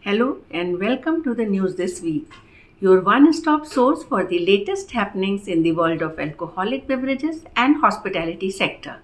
Hello and welcome to the news this week, your one-stop source for the latest happenings in the world of alcoholic beverages and hospitality sector.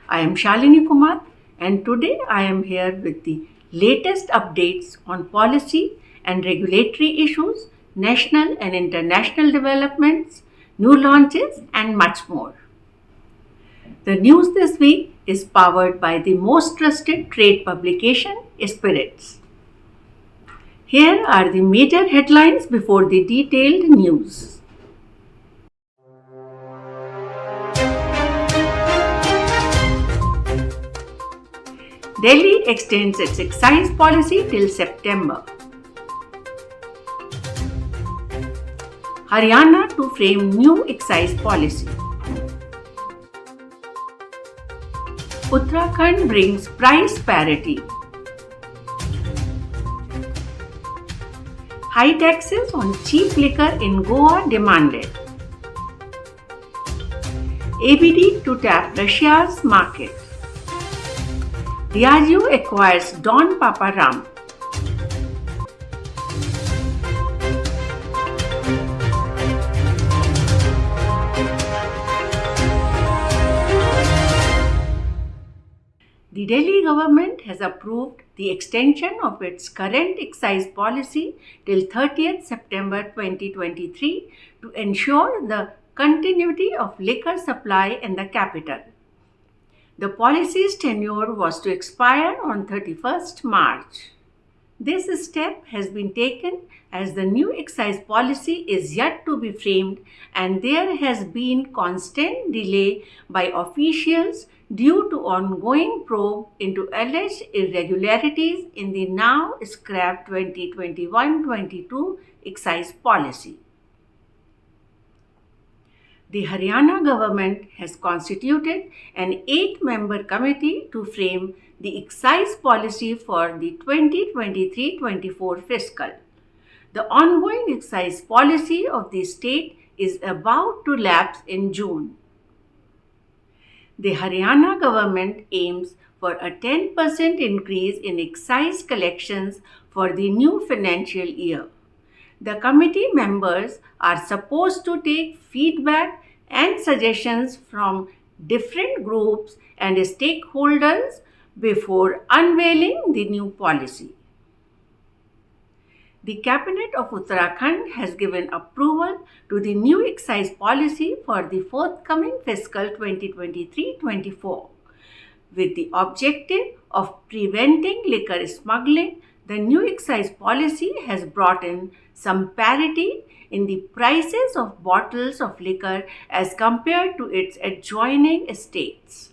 I am Shalini Kumar and today I am here with the latest updates on policy and regulatory issues, national and international developments, new launches and much more. The news this week is powered by the most trusted trade publication, Spiritz. Here are the major headlines before the detailed news. Delhi extends its excise policy till September. Haryana to frame new excise policy. Uttarakhand brings price parity. High taxes on cheap liquor in Goa demanded. ABD to tap Russia's market. Diageo acquires Don Papa Rum. The Delhi government has approved the extension of its current excise policy till 30th September 2023 to ensure the continuity of liquor supply in the capital. The policy's tenure was to expire on 31st March. This step has been taken as the new excise policy is yet to be framed and there has been constant delay by officials due to ongoing probe into alleged irregularities in the now scrapped 2021-22 excise policy. The Haryana government has constituted an 8-member committee to frame the excise policy for the 2023-24 fiscal. The ongoing excise policy of the state is about to lapse in June. The Haryana government aims for a 10% increase in excise collections for the new financial year. The committee members are supposed to take feedback and suggestions from different groups and stakeholders before unveiling the new policy. The Cabinet of Uttarakhand has given approval to the new excise policy for the forthcoming fiscal 2023-24. With the objective of preventing liquor smuggling, the new excise policy has brought in some parity in the prices of bottles of liquor as compared to its adjoining states.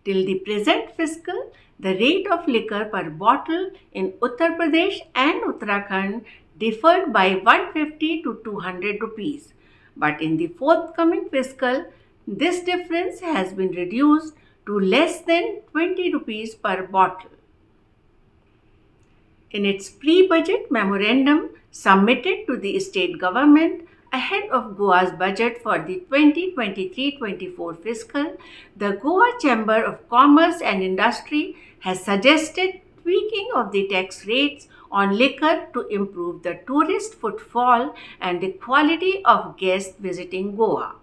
Till the present fiscal, the rate of liquor per bottle in Uttar Pradesh and Uttarakhand differed by 150 to 200 rupees. But in the forthcoming fiscal, this difference has been reduced to less than 20 rupees per bottle. In its pre-budget memorandum submitted to the state government ahead of Goa's budget for the 2023-24 fiscal, the Goa Chamber of Commerce and Industry has suggested tweaking of the tax rates on liquor to improve the tourist footfall and the quality of guests visiting Goa.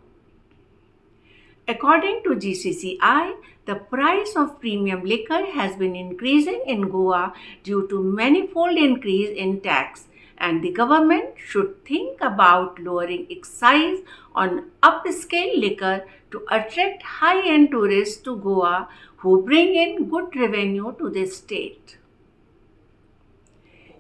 According to GCCI, the price of premium liquor has been increasing in Goa due to manifold increase in tax, and the government should think about lowering excise on upscale liquor to attract high-end tourists to Goa who bring in good revenue to the state.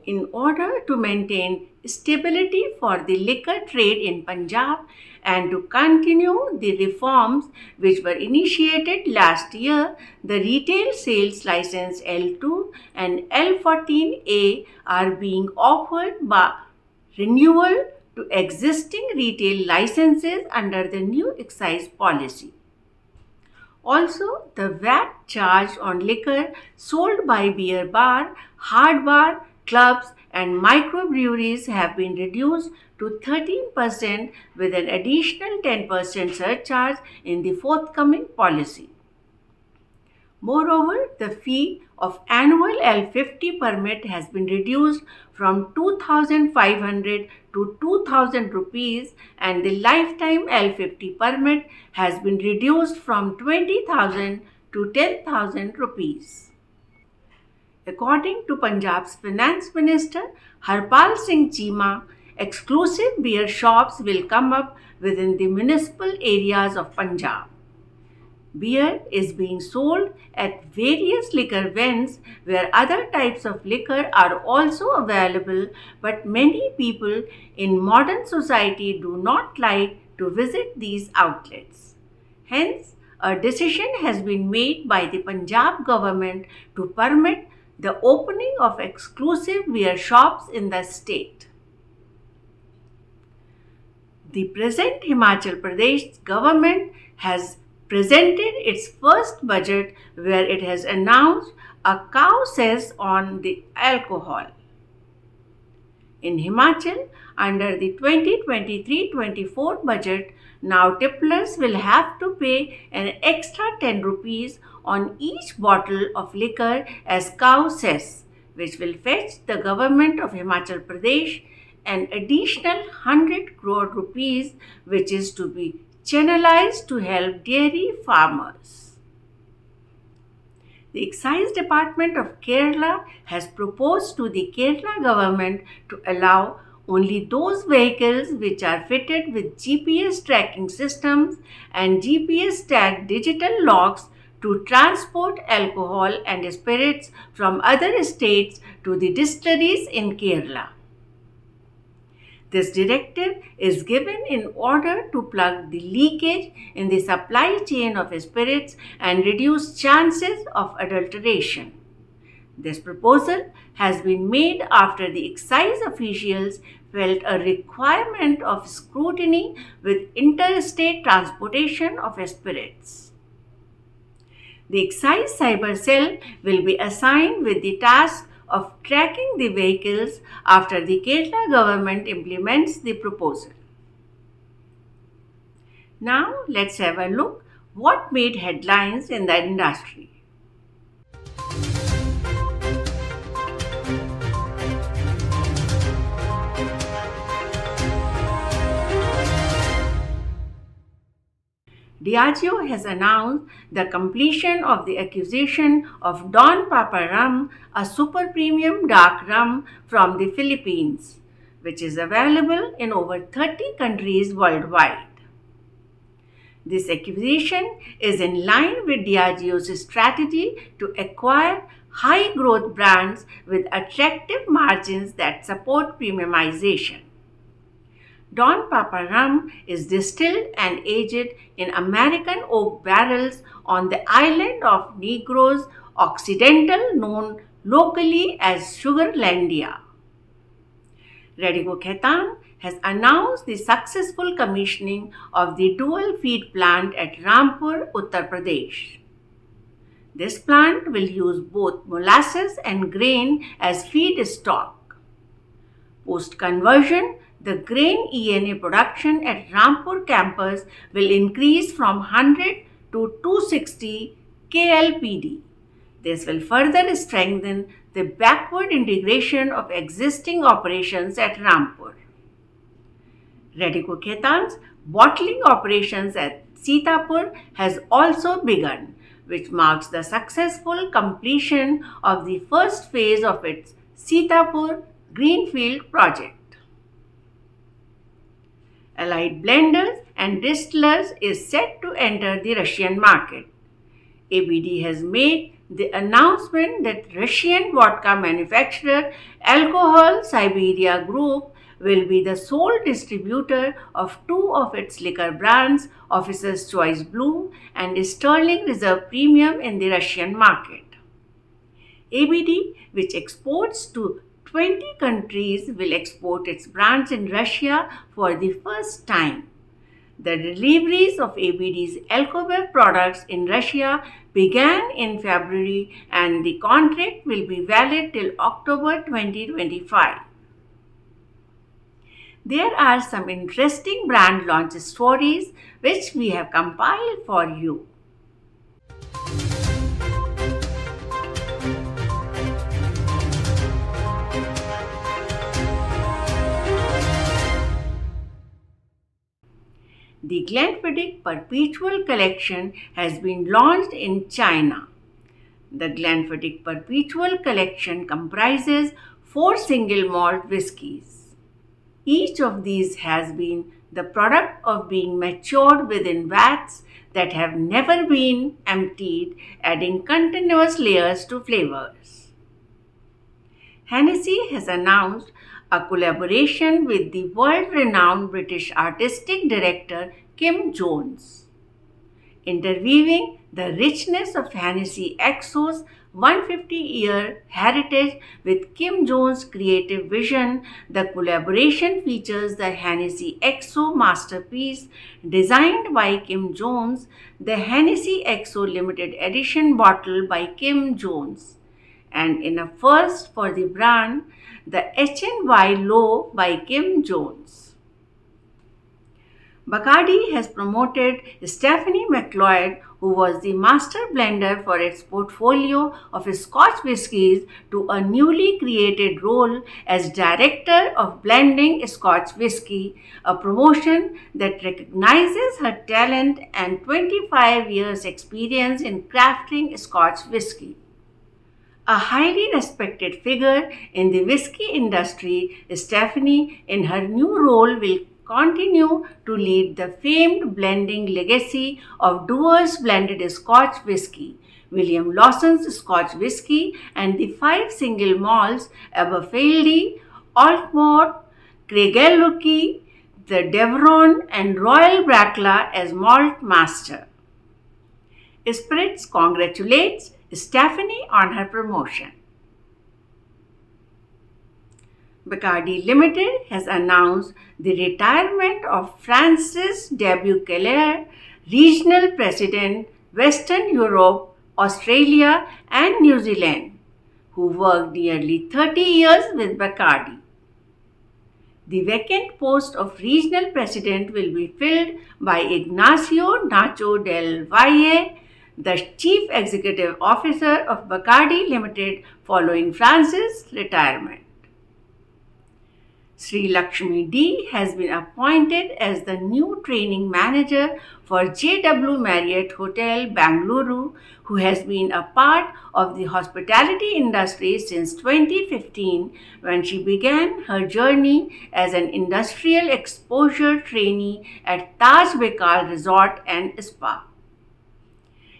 In order to maintain stability for the liquor trade in Punjab and to continue the reforms which were initiated last year, the retail sales license L2 and L14A are being offered by renewal to existing retail licenses under the new excise policy. Also, the VAT charged on liquor sold by beer bar, hard bar, clubs and microbreweries have been reduced to 13% with an additional 10% surcharge in the forthcoming policy. Moreover, the fee of annual L50 permit has been reduced from 2,500 to 2,000 rupees, and the lifetime L50 permit has been reduced from 20,000 to 10,000 rupees. According to Punjab's Finance Minister Harpal Singh Cheema, exclusive beer shops will come up within the municipal areas of Punjab. Beer is being sold at various liquor vends where other types of liquor are also available, but many people in modern society do not like to visit these outlets. Hence, a decision has been made by the Punjab government to permit the opening of exclusive beer shops in the state. The present Himachal Pradesh government has presented its first budget where it has announced a cow cess on the alcohol. In Himachal, under the 2023-24 budget, now tipplers will have to pay an extra 10 rupees on each bottle of liquor as cow cess, which will fetch the government of Himachal Pradesh an additional 100 crore rupees, which is to be channelized to help dairy farmers. The Excise Department of Kerala has proposed to the Kerala government to allow only those vehicles which are fitted with GPS tracking systems and GPS tagged digital locks to transport alcohol and spirits from other states to the distilleries in Kerala. This directive is given in order to plug the leakage in the supply chain of spirits and reduce chances of adulteration. This proposal has been made after the excise officials felt a requirement of scrutiny with interstate transportation of spirits. The excise cyber cell will be assigned with the task of tracking the vehicles after the Kerala government implements the proposal. Now let's have a look what made headlines in the industry. Diageo has announced the completion of the acquisition of Don Papa Rum, a super premium dark rum from the Philippines, which is available in over 30 countries worldwide. This acquisition is in line with Diageo's strategy to acquire high growth brands with attractive margins that support premiumization. Don Papa Rum is distilled and aged in American oak barrels on the island of Negros Occidental, known locally as Sugarlandia. Radico Khaitan has announced the successful commissioning of the dual feed plant at Rampur, Uttar Pradesh. This plant will use both molasses and grain as feed stock. Post-conversion, the grain ENA production at Rampur campus will increase from 100 to 260 KLPD. This will further strengthen the backward integration of existing operations at Rampur. Radico Khaitan's bottling operations at Sitapur has also begun, which marks the successful completion of the first phase of its Sitapur Greenfield project. Allied Blenders and Distillers is set to enter the Russian market. ABD has made the announcement that Russian vodka manufacturer Alcohol Siberia Group will be the sole distributor of two of its liquor brands, Officer's Choice Blue and Sterling Reserve Premium, in the Russian market. ABD, which exports to 20 countries, will export its brands in Russia for the first time. The deliveries of ABD's Alcobev products in Russia began in February and the contract will be valid till October 2025. There are some interesting brand launch stories which we have compiled for you. The Glenfiddich Perpetual Collection has been launched in China. The Glenfiddich Perpetual Collection comprises 4 single malt whiskies. Each of these has been the product of being matured within vats that have never been emptied, adding continuous layers to flavors. Hennessy has announced a collaboration with the world-renowned British artistic director Kim Jones. Interweaving the richness of Hennessy XO's 150-year heritage with Kim Jones' creative vision, the collaboration features the Hennessy XO masterpiece designed by Kim Jones, the Hennessy XO limited edition bottle by Kim Jones, and in a first for the brand, the HNY Low by Kim Jones. Bacardi has promoted Stephanie McLeod, who was the master blender for its portfolio of Scotch whiskies, to a newly created role as Director of Blending Scotch Whisky, a promotion that recognizes her talent and 25 years' experience in crafting Scotch whisky. A highly respected figure in the whisky industry, Stephanie, in her new role, will continue to lead the famed blending legacy of Dewar's blended Scotch whisky, William Lawson's Scotch whisky, and the 5 single malts Aberfeldy, Altmore, Craigellachie, the Deveron, and Royal Brackla as malt master. Spiritz congratulates Stephanie on her promotion. Bacardi Limited has announced the retirement of Francis Dubuquelaire, Regional President, Western Europe, Australia and New Zealand, who worked nearly 30 years with Bacardi. The vacant post of Regional President will be filled by Ignacio Nacho del Valle, the Chief Executive Officer of Bacardi Limited, following Francis' retirement. Sri Lakshmi D has been appointed as the new training manager for JW Marriott Hotel, Bangalore, who has been a part of the hospitality industry since 2015, when she began her journey as an industrial exposure trainee at Taj Bekal Resort and Spa.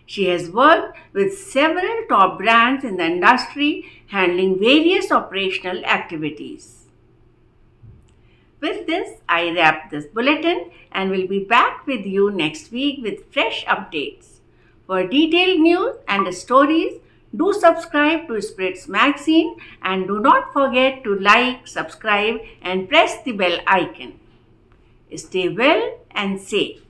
She has worked with several top brands in the industry, handling various operational activities. With this, I wrap this bulletin and will be back with you next week with fresh updates. For detailed news and stories, do subscribe to Spiritz magazine and do not forget to like, subscribe and press the bell icon. Stay well and safe.